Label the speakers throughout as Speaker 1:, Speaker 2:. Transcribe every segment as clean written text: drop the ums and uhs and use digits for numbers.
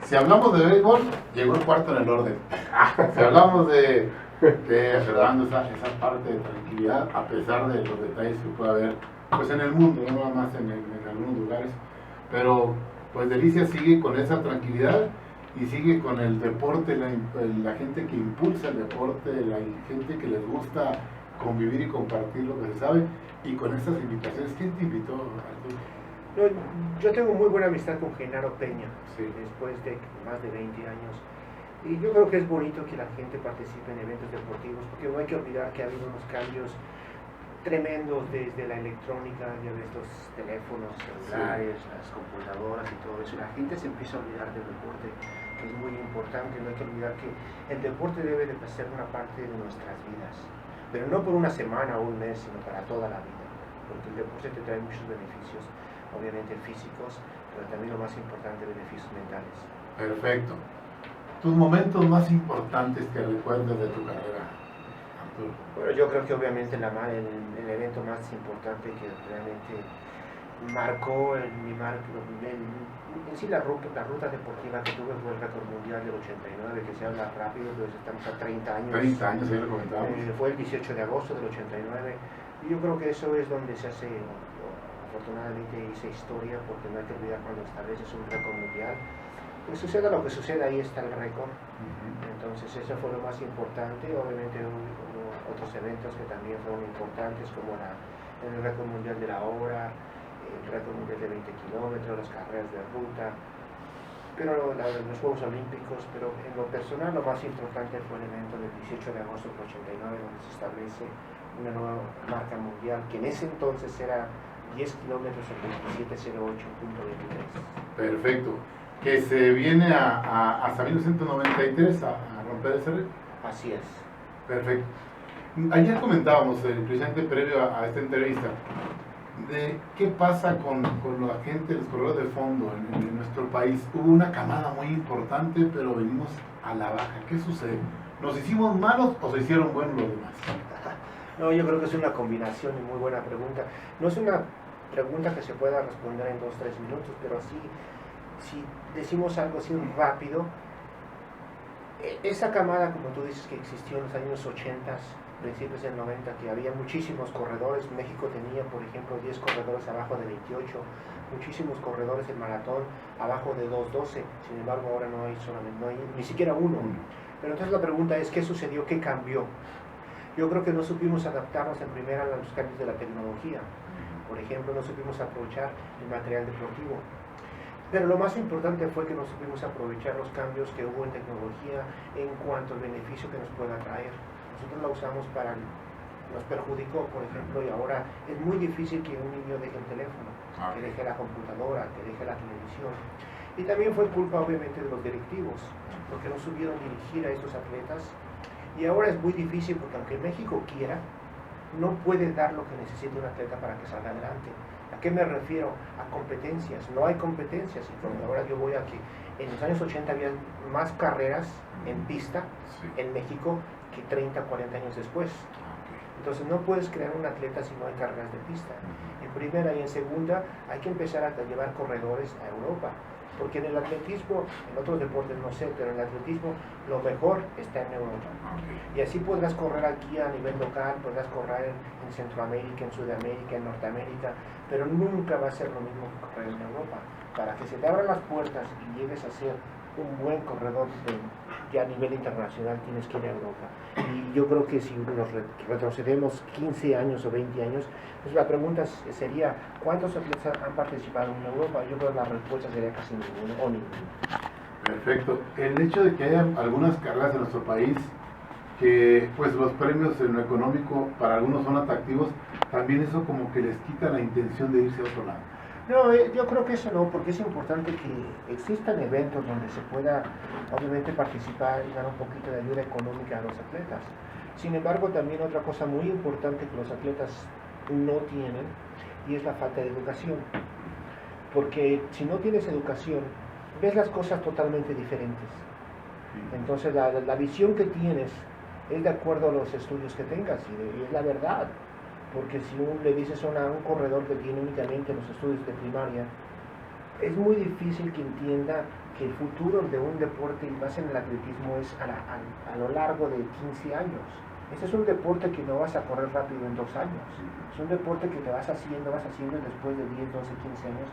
Speaker 1: Si hablamos de béisbol, llegó el cuarto en el orden. Si hablamos de Fernando, esa parte de tranquilidad, a pesar de los detalles que puede haber pues en el mundo, no nada más en algunos lugares, pero pues Delicia sigue con esa tranquilidad y sigue con el deporte, la gente que impulsa el deporte, la gente que les gusta convivir y compartir lo que se sabe, y con estas invitaciones. ¿Quién te invitó, Arturo?
Speaker 2: No, yo tengo muy buena amistad con Genaro Peña,
Speaker 1: Sí.
Speaker 2: después de más de 20 años. Y yo creo que es bonito que la gente participe en eventos deportivos, porque no hay que olvidar que ha habido unos cambios tremendos desde la electrónica, ya ves los teléfonos celulares, sí, las computadoras y todo eso. La gente se empieza a olvidar del deporte, que es muy importante. No hay que olvidar que el deporte debe de ser una parte de nuestras vidas, pero no por una semana o un mes, sino para toda la vida, porque el deporte te trae muchos beneficios, obviamente físicos, pero también lo más importante, beneficios mentales.
Speaker 1: Perfecto. ¿Tus momentos más importantes que recuerdes de tu carrera, Arturo?
Speaker 2: Bueno, yo creo que obviamente el evento más importante que realmente marcó en sí la ruta deportiva que tuve fue el récord mundial del 89, que se habla rápido, pues estamos a 30 años.
Speaker 1: 30 años, ya lo comentábamos.
Speaker 2: Fue el 18 de agosto del 89, y yo creo que eso es donde se hace, afortunadamente hice historia, porque no hay que olvidar cuando estableces un récord mundial, pues suceda lo que suceda, ahí está el récord. Entonces eso fue lo más importante. Obviamente hubo otros eventos que también fueron importantes, como el récord mundial de la hora, el récord mundial de 20 kilómetros, las carreras de ruta, pero los Juegos Olímpicos. Pero en lo personal lo más importante fue el evento del 18 de agosto del 89, donde se establece una nueva marca mundial, que en ese entonces era 10 kilómetros en 27:08.23.
Speaker 1: Perfecto. Que se viene hasta 1993 a romper ese récord.
Speaker 2: Así es.
Speaker 1: Perfecto. Ayer comentábamos, precisamente previo a esta entrevista, de qué pasa con la gente, los corredores de fondo en nuestro país. Hubo una camada muy importante, pero venimos a la baja. ¿Qué sucede? ¿Nos hicimos malos o se hicieron buenos los demás?
Speaker 2: No, yo creo que es una combinación y muy buena pregunta. No es una pregunta que se pueda responder en 2-3 minutos, pero sí, si decimos algo así rápido, esa camada, como tú dices, que existió en los años 80, principios del 90, que había muchísimos corredores. México tenía, por ejemplo, 10 corredores abajo de 28, muchísimos corredores en maratón abajo de 2:12. Sin embargo, ahora no hay ni siquiera uno. Pero entonces la pregunta es, ¿qué sucedió? ¿Qué cambió? Yo creo que no supimos adaptarnos en primera a los cambios de la tecnología. Por ejemplo, no supimos aprovechar el material deportivo. Pero lo más importante fue que no supimos aprovechar los cambios que hubo en tecnología en cuanto al beneficio que nos pueda traer. Nosotros la usamos nos perjudicó, por ejemplo, y ahora es muy difícil que un niño deje el teléfono, que deje la computadora, que deje la televisión. Y también fue culpa, obviamente, de los directivos, porque no supieron dirigir a esos atletas. Y ahora es muy difícil, porque aunque México quiera, no puede dar lo que necesita un atleta para que salga adelante. ¿A qué me refiero? A competencias. No hay competencias. Y ahora yo voy a que en los años 80 había más carreras en pista en México que 30, 40 años después. Entonces no puedes crear un atleta si no hay carreras de pista. En primera y en segunda hay que empezar a llevar corredores a Europa. Porque en el atletismo, en otros deportes no sé, pero en el atletismo lo mejor está en Europa. Y así podrás correr aquí a nivel local, podrás correr en Centroamérica, en Sudamérica, en Norteamérica, pero nunca va a ser lo mismo que correr en Europa. Para que se te abran las puertas y llegues a ser un buen corredor ya a nivel internacional, tienes que ir a Europa. Y yo creo que si nos retrocedemos 15 años o 20 años, pues la pregunta sería, ¿cuántos atletas han participado en Europa? Yo creo que la respuesta sería casi ninguno o ninguno.
Speaker 1: Perfecto. El hecho de que haya algunas carreras en nuestro país, que pues los premios en lo económico para algunos son atractivos, también eso como que les quita la intención de irse a otro lado.
Speaker 2: No, yo creo que eso no, porque es importante que existan eventos donde se pueda, obviamente, participar y dar un poquito de ayuda económica a los atletas. Sin embargo, también otra cosa muy importante que los atletas no tienen, y es la falta de educación. Porque si no tienes educación, ves las cosas totalmente diferentes. Entonces, la visión que tienes es de acuerdo a los estudios que tengas, y es la verdad. Porque si le dices a un corredor que tiene únicamente los estudios de primaria, es muy difícil que entienda que el futuro de un deporte, y más en el atletismo, es a lo largo de 15 años. Este es un deporte que no vas a correr rápido en 2 años. Es un deporte que te vas haciendo y después de 10, 12, 15 años,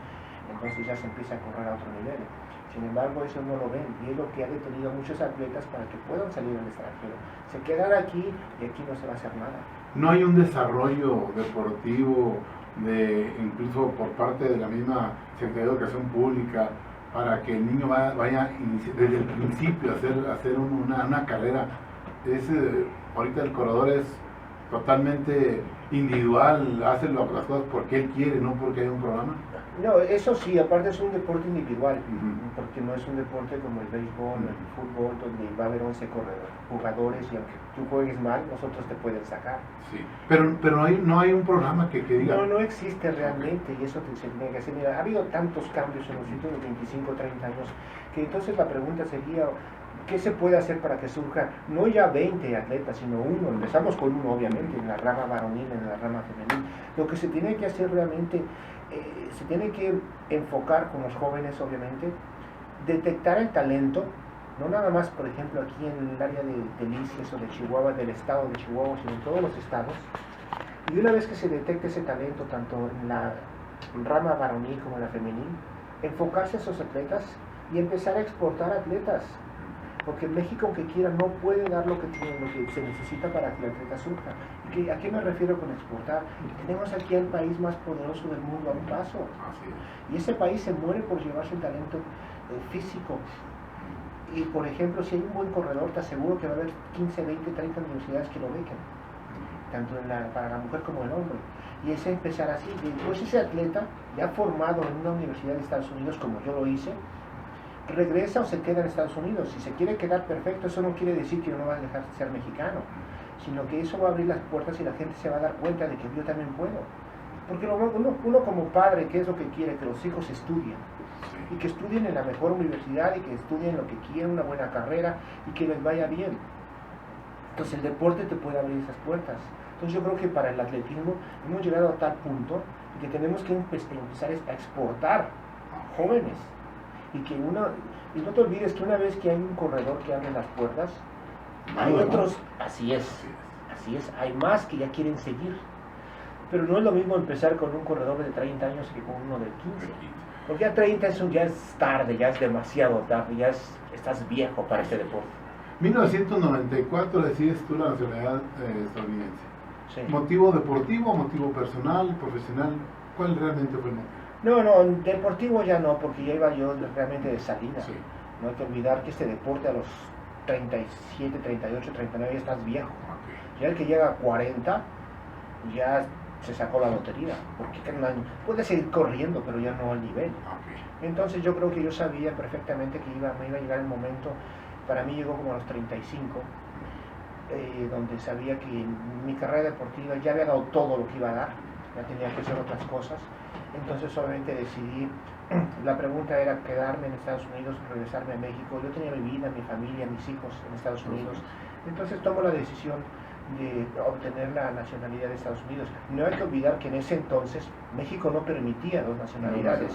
Speaker 2: entonces ya se empieza a correr a otro nivel. Sin embargo, eso no lo ven, y es lo que ha detenido a muchos atletas para que puedan salir al extranjero. Se quedan aquí y aquí no se va a hacer nada.
Speaker 1: No hay un desarrollo deportivo, incluso por parte de la misma Secretaría de Educación Pública, para que el niño vaya desde el principio a hacer una carrera. Ahorita el corredor es totalmente individual, hace las cosas porque él quiere, no porque hay un programa.
Speaker 2: No, eso sí, aparte es un deporte individual, porque no es un deporte como el béisbol, el fútbol, donde va a haber 11 jugadores y aunque tú juegues mal, nosotros te pueden sacar.
Speaker 1: Sí, pero no hay un programa que diga...
Speaker 2: No existe realmente, y eso se tiene que hacer. Mira, ha habido tantos cambios en los últimos 25, 30 años, que entonces la pregunta sería, ¿qué se puede hacer para que surja, no ya 20 atletas, sino uno? Empezamos con uno, obviamente, en la rama varonil, en la rama femenil. Lo que se tiene que hacer realmente, se tiene que enfocar con los jóvenes, obviamente, detectar el talento, no nada más, por ejemplo, aquí en el área de Delicias o de Chihuahua, del estado de Chihuahua, sino en todos los estados. Y una vez que se detecte ese talento, tanto en la rama varonil como en la femenil, enfocarse a esos atletas y empezar a exportar atletas. Porque México, aunque quiera, no puede dar lo que se necesita para que la atleta surja. ¿A qué me refiero con exportar? Tenemos aquí al país más poderoso del mundo a un paso. Y ese país se muere por llevarse el talento físico. Y, por ejemplo, si hay un buen corredor, te aseguro que va a haber 15, 20, 30 universidades que lo bequen, tanto para la mujer como el hombre. Y es empezar así. Después ese atleta, ya formado en una universidad de Estados Unidos, como yo lo hice, regresa o se queda en Estados Unidos. Si se quiere quedar, perfecto. Eso no quiere decir que no va a dejar de ser mexicano, sino que eso va a abrir las puertas y la gente se va a dar cuenta de que yo también puedo. Porque uno como padre, ¿qué es lo que quiere? Que los hijos estudien, y que estudien en la mejor universidad, y que estudien lo que quieran, una buena carrera, y que les vaya bien. Entonces el deporte te puede abrir esas puertas. Entonces yo creo que para el atletismo hemos llegado a tal punto que tenemos que empezar a exportar jóvenes. Y no te olvides que una vez que hay un corredor que abre las puertas, hay otros, así es, hay más que ya quieren seguir. Pero no es lo mismo empezar con un corredor de 30 años que con uno de 15. Porque ya 30 eso ya es tarde, ya es demasiado tarde, estás viejo para este deporte.
Speaker 1: 1994 decides tú la nacionalidad estadounidense.
Speaker 2: Sí.
Speaker 1: ¿Motivo deportivo, motivo personal, profesional? ¿Cuál realmente fue el motivo?
Speaker 2: No, deportivo ya no, porque ya iba yo realmente de salida.
Speaker 1: Sí.
Speaker 2: No hay que olvidar que este deporte a los 37, 38, 39 ya estás viejo. Okay. Ya el que llega a 40 ya se sacó la lotería, porque puede seguir corriendo, pero ya no al nivel. Okay. Entonces yo creo que yo sabía perfectamente que me iba a llegar el momento. Para mí llegó como a los 35, donde sabía que mi carrera deportiva ya había dado todo lo que iba a dar, ya tenía que hacer otras cosas. Entonces obviamente decidí, la pregunta era quedarme en Estados Unidos, regresarme a México. Yo tenía mi vida, mi familia, mis hijos en Estados Unidos. Entonces tomo la decisión de obtener la nacionalidad de Estados Unidos. No hay que olvidar que en ese entonces México no permitía 2 nacionalidades,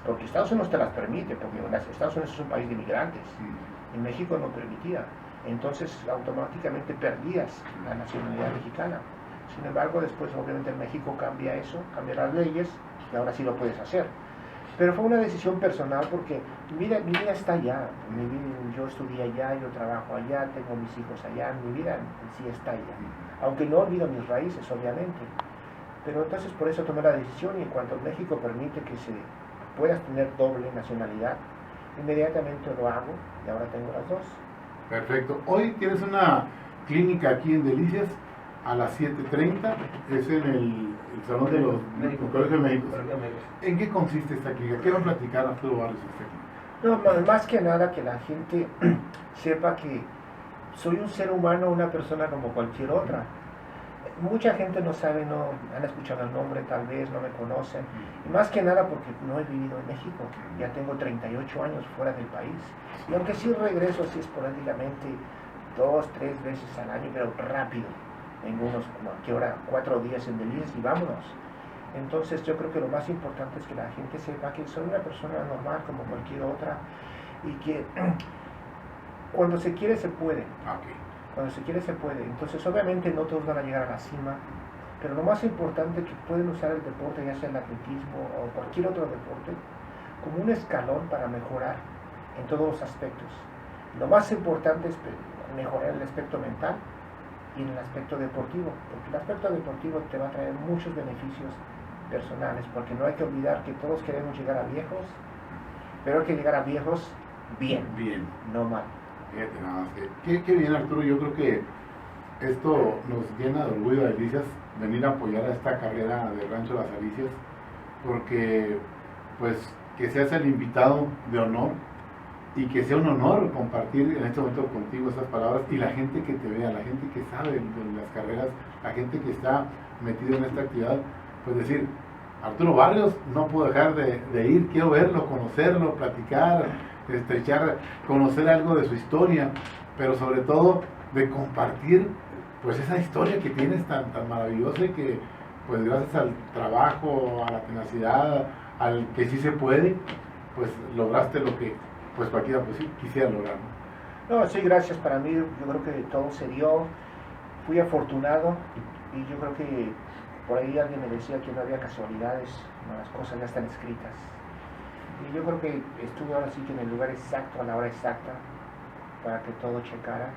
Speaker 2: porque Estados Unidos te las permite, porque Estados Unidos es un país de inmigrantes, y México no permitía. Entonces automáticamente perdías la nacionalidad mexicana. Sin embargo, después obviamente en México cambia eso, cambia las leyes, y ahora sí lo puedes hacer. Pero fue una decisión personal porque mi vida está allá. Yo estudié allá, yo trabajo allá, tengo mis hijos allá, mi vida en sí está allá. Aunque no olvido mis raíces, obviamente. Pero entonces por eso tomé la decisión, y en cuanto México permite que puedas tener doble nacionalidad, inmediatamente lo hago y ahora tengo las 2.
Speaker 1: Perfecto. Hoy tienes una clínica aquí en Delicias a las 7:30, es en el Salón de los Colegios Médicos. ¿En qué consiste esta clínica? ¿Qué va a platicar Arturo Barrios de esta clínica?
Speaker 2: No, más que nada que la gente sepa que soy un ser humano, una persona como cualquier otra. Mucha gente no sabe, no han escuchado el nombre, tal vez no me conocen, y más que nada porque no he vivido en México. Ya tengo 38 años fuera del país, y aunque sí regreso así esporádicamente 2, 3 veces al año, pero rápido. Vengo unos, ¿a qué hora? 4 días en Delicias y vámonos. Entonces yo creo que lo más importante es que la gente sepa que soy una persona normal como cualquier otra, y que cuando se quiere se puede.
Speaker 1: Ok.
Speaker 2: Cuando se quiere se puede. Entonces obviamente no todos van a llegar a la cima, pero lo más importante es que pueden usar el deporte, ya sea el atletismo o cualquier otro deporte, como un escalón para mejorar en todos los aspectos. Lo más importante es mejorar el aspecto mental y en el aspecto deportivo, porque el aspecto deportivo te va a traer muchos beneficios personales, porque no hay que olvidar que todos queremos llegar a viejos, pero hay que llegar a viejos bien, no mal.
Speaker 1: Fíjate nada más qué bien, Arturo. Yo creo que esto nos llena de orgullo de Alicias venir a apoyar a esta carrera de Rancho Las Alicias, porque pues que seas el invitado de honor y que sea un honor compartir en este momento contigo estas palabras y la gente que te vea, la gente que sabe de las carreras, la gente que está metida en esta actividad, pues decir, Arturo Barrios, no puedo dejar de ir, quiero verlo, conocerlo, platicar, estrechar, conocer algo de su historia, pero sobre todo de compartir pues esa historia que tienes tan maravillosa y que pues gracias al trabajo, a la tenacidad, al que sí se puede, pues lograste lo que pues cualquiera pues sí quisiera lograr, ¿no?
Speaker 2: No, sí, gracias. Para mí yo creo que todo se dio, fui afortunado y yo creo que por ahí alguien me decía que no había casualidades, no, las cosas ya están escritas. Y yo creo que estuve ahora sí que en el lugar exacto, a la hora exacta, para que todo checara.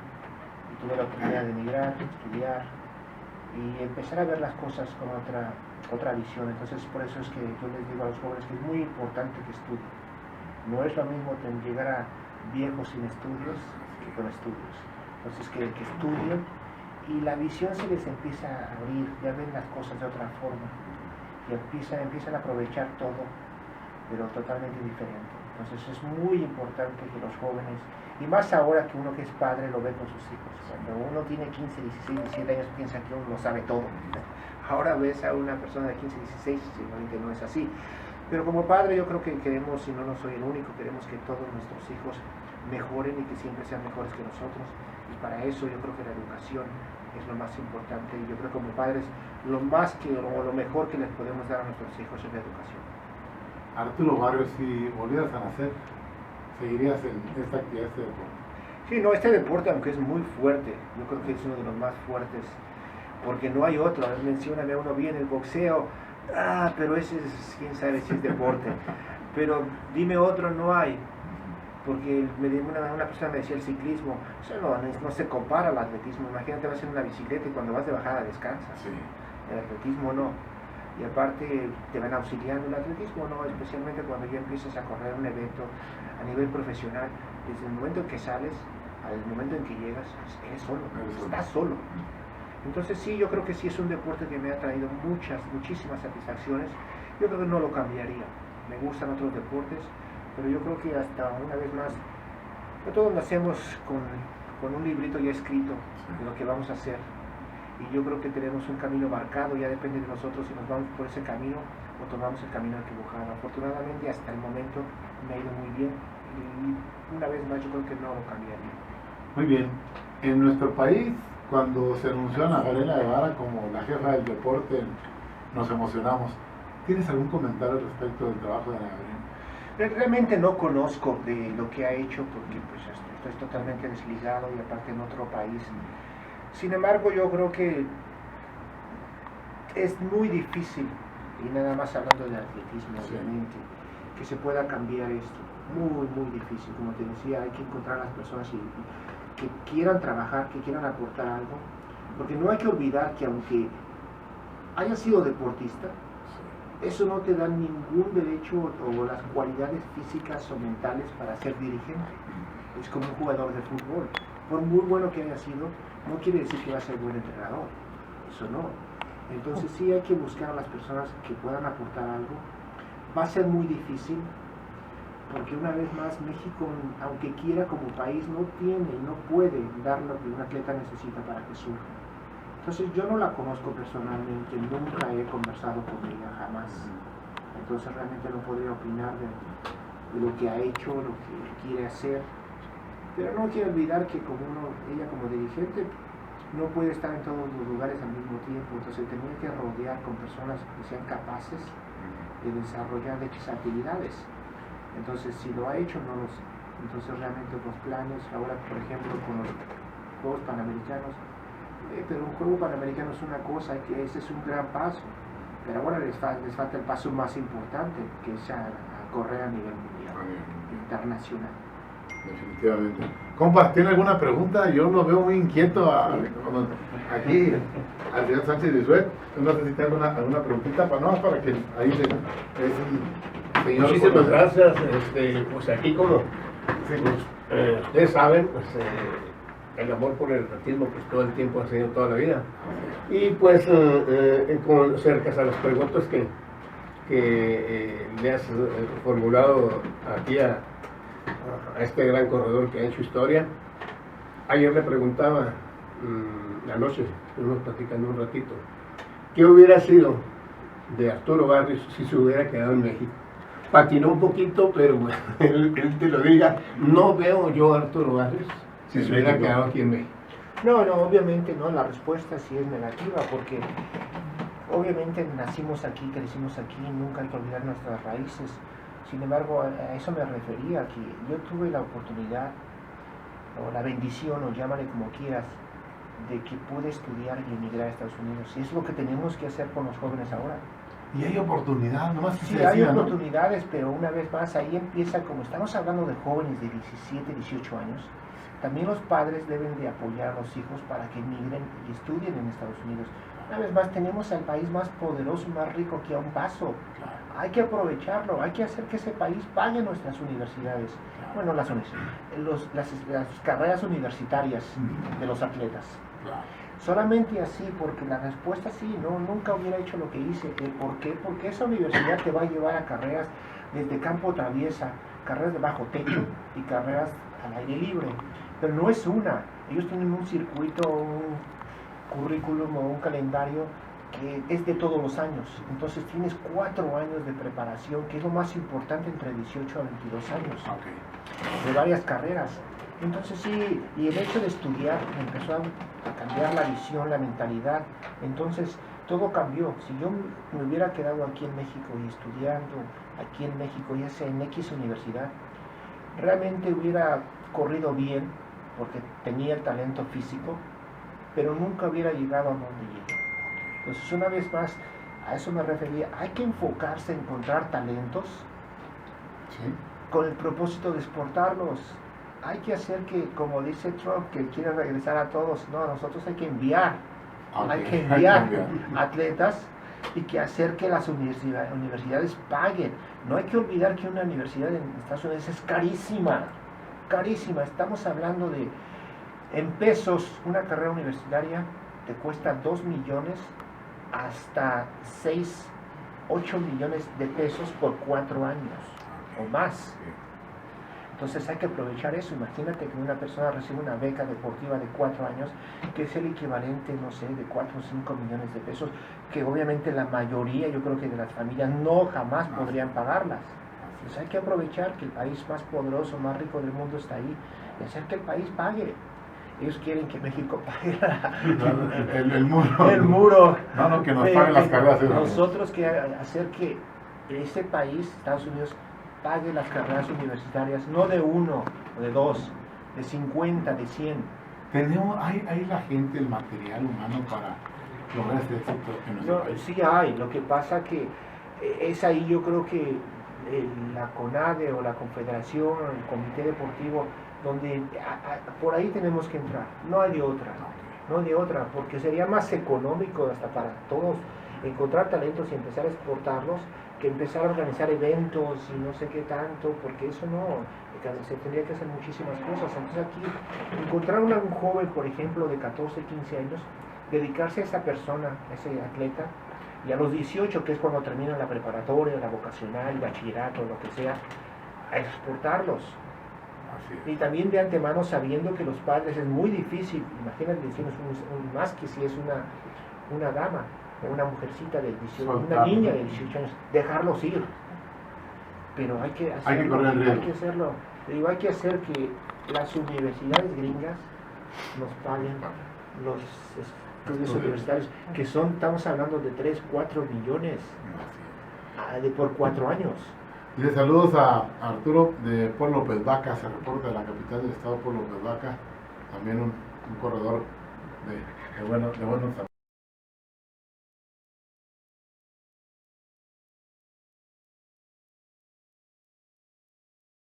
Speaker 2: Y tuve la oportunidad de emigrar, estudiar y empezar a ver las cosas con otra visión. Entonces por eso es que yo les digo a los jóvenes que es muy importante que estudien. No es lo mismo llegar a viejos sin estudios que con estudios. Entonces que estudien y la visión se les empieza a abrir, ya ven las cosas de otra forma y empiezan a aprovechar todo, pero totalmente diferente. Entonces es muy importante que los jóvenes, y más ahora que uno que es padre lo ve con sus hijos, cuando uno tiene 15, 16, 17 años piensa que uno lo sabe todo. Ahora ves a una persona de 15, 16, simplemente no es así. Pero como padre yo creo que queremos, y no soy el único, queremos que todos nuestros hijos mejoren y que siempre sean mejores que nosotros. Y para eso yo creo que la educación es lo más importante. Y yo creo que como padres lo mejor que les podemos dar a nuestros hijos es la educación.
Speaker 1: Arturo Barrios, si volvieras a nacer, ¿seguirías en esta actividad, este deporte?
Speaker 2: Sí, no, este deporte, aunque es muy fuerte, yo creo que es uno de los más fuertes, porque no hay otro. Mencióname a uno bien el boxeo, pero ese es, quién sabe si es deporte, pero dime otro, no hay, porque una persona me decía el ciclismo, eso no se compara al atletismo. Imagínate, vas en una bicicleta y cuando vas de bajada descansas.
Speaker 1: Sí.
Speaker 2: El atletismo no, y aparte te van auxiliando. El atletismo no, especialmente cuando ya empiezas a correr un evento a nivel profesional, desde el momento en que sales al momento en que llegas, eres solo, estás solo. Entonces sí, yo creo que sí es un deporte que me ha traído muchísimas satisfacciones. Yo creo que no lo cambiaría. Me gustan otros deportes, pero yo creo que hasta una vez más, no todos nacemos con un librito ya escrito de lo que vamos a hacer. Y yo creo que tenemos un camino marcado, ya depende de nosotros si nos vamos por ese camino o tomamos el camino equivocado. Afortunadamente hasta el momento me ha ido muy bien y una vez más yo creo que no lo cambiaría.
Speaker 1: Muy bien. En nuestro país, cuando se anunció a Ana Gabriela Guevara como la jefa del deporte, nos emocionamos. ¿Tienes algún comentario al respecto del trabajo de Ana Gabriela?
Speaker 2: Realmente no conozco de lo que ha hecho porque pues estoy totalmente desligado y aparte en otro país. Sin embargo, yo creo que es muy difícil, y nada más hablando de atletismo, obviamente, que se pueda cambiar esto. Muy, muy difícil. Como te decía, hay que encontrar a las personas que quieran trabajar, que quieran aportar algo, porque no hay que olvidar que aunque hayas sido deportista, eso no te da ningún derecho o las cualidades físicas o mentales para ser dirigente. Es como un jugador de fútbol. Por muy bueno que haya sido, no quiere decir que va a ser buen entrenador. Eso no. Entonces sí hay que buscar a las personas que puedan aportar algo. Va a ser muy difícil, porque una vez más México, aunque quiera como país, no tiene, no puede dar lo que un atleta necesita para que surja. Entonces yo no la conozco personalmente, nunca he conversado con ella, jamás. Entonces realmente no podría opinar de lo que ha hecho, lo que quiere hacer. Pero no quiero olvidar que ella como dirigente no puede estar en todos los lugares al mismo tiempo, entonces tenía que rodear con personas que sean capaces de desarrollar dichas actividades. Entonces si lo ha hecho, no lo sé. Entonces realmente los planes, ahora por ejemplo con los Juegos Panamericanos, pero un juego panamericano es una cosa, que ese es un gran paso, pero ahora les falta el paso más importante, que es a correr a nivel mundial, internacional.
Speaker 1: Definitivamente. Compas, ¿tiene alguna pregunta? Yo lo veo muy inquieto aquí al señor Sánchez de Suet. No sé si tiene alguna preguntita para que ahí señor.
Speaker 3: Muchísimas gracias. Pues aquí como
Speaker 1: Sí.
Speaker 3: ustedes saben, pues, el amor por el atletismo pues todo el tiempo ha sido toda la vida. Y pues con cerca a las preguntas que le has formulado aquí a este gran corredor que ha hecho historia. Ayer le preguntaba, anoche estuvimos platicando un ratito, ¿qué hubiera sido de Arturo Barrios si se hubiera quedado en México? Patinó un poquito, pero bueno, él te lo diga, no veo yo a Arturo Barrios si se hubiera quedado aquí en México.
Speaker 2: No, obviamente no, la respuesta sí es negativa, porque obviamente nacimos aquí, crecimos aquí, nunca hay que olvidar nuestras raíces. Sin embargo, a eso me refería, que yo tuve la oportunidad, o la bendición, o llámale como quieras, de que pude estudiar y emigrar a Estados Unidos. Y es lo que tenemos que hacer con los jóvenes ahora.
Speaker 1: Y hay oportunidad, nomás que
Speaker 2: Sí,
Speaker 1: se
Speaker 2: hay
Speaker 1: decida, ¿no?
Speaker 2: oportunidades, pero una vez más ahí empieza, como estamos hablando de jóvenes de 17, 18 años, también los padres deben de apoyar a los hijos para que emigren y estudien en Estados Unidos. Una vez más, tenemos al país más poderoso, más rico que a un paso. Hay que aprovecharlo, hay que hacer que ese país pague nuestras universidades. Bueno, las carreras universitarias de los atletas. Solamente así, porque la respuesta sí, no, nunca hubiera hecho lo que hice. ¿Por qué? Porque esa universidad te va a llevar a carreras desde campo traviesa, carreras de bajo techo y carreras al aire libre. Pero no es una. Ellos tienen un circuito, un currículum o un calendario que es de todos los años. Entonces tienes 4 años de preparación, que es lo más importante entre 18 a 22 años, de varias carreras. Entonces sí, y el hecho de estudiar empezó a cambiar la visión, la mentalidad. Entonces todo cambió. Si yo me hubiera quedado aquí en México y estudiando aquí en México, ya sea en X universidad, realmente hubiera corrido bien porque tenía el talento físico, pero nunca hubiera llegado a donde llegué. Entonces, una vez más, a eso me refería, hay que enfocarse en encontrar talentos con el propósito de exportarlos. Hay que hacer que, como dice Trump, que quiere regresar a todos, no, a nosotros hay que enviar, hay que enviar atletas y que hacer que las universidades paguen. No hay que olvidar que una universidad en Estados Unidos es carísima, carísima. Estamos hablando de, en pesos, una carrera universitaria te cuesta 2 millones hasta 6, 8 millones de pesos por 4 años o más. Entonces hay que aprovechar eso. Imagínate que una persona recibe una beca deportiva de 4 años, que es el equivalente, no sé, de 4 o 5 millones de pesos, que obviamente la mayoría, yo creo que de las familias, no jamás podrían pagarlas. Entonces hay que aprovechar que el país más poderoso, más rico del mundo está ahí, y hacer que el país pague. Ellos quieren que México pague
Speaker 1: el muro.
Speaker 2: El muro.
Speaker 1: No, que nos paguen las carreras.
Speaker 2: Nosotros que hacer que ese país, Estados Unidos, pague las carreras universitarias, no de 1 o de 2, de 50, de 100.
Speaker 1: ¿Hay la gente, el material humano para lograr este éxito en nuestro país?
Speaker 2: Sí hay, lo que pasa que es ahí, yo creo que la CONADE o la Confederación, el Comité Deportivo, donde por ahí tenemos que entrar, no hay de otra, no hay de otra, porque sería más económico hasta para todos encontrar talentos y empezar a exportarlos, que empezar a organizar eventos y no sé qué tanto, porque eso no, se tendría que hacer muchísimas cosas. Entonces aquí, encontrar un joven, por ejemplo, de 14, 15 años, dedicarse a esa persona, a ese atleta, y a los 18, que es cuando termina la preparatoria, la vocacional, el bachillerato, lo que sea, a exportarlos. Y también de antemano sabiendo que los padres es muy difícil, imagínate, más que si es una dama, una mujercita de 18, una niña de 18 años, dejarlos ir. Pero hay que hacerlo, hay que hacerlo. Digo, hay que hacer que las universidades gringas nos paguen los estudios universitarios, que estamos hablando de 3, 4 millones por 4 años.
Speaker 1: Dice saludos a Arturo de Paul López Vaca, se reporta de la capital del estado, Paul López Vaca, también un corredor de buenos amigos.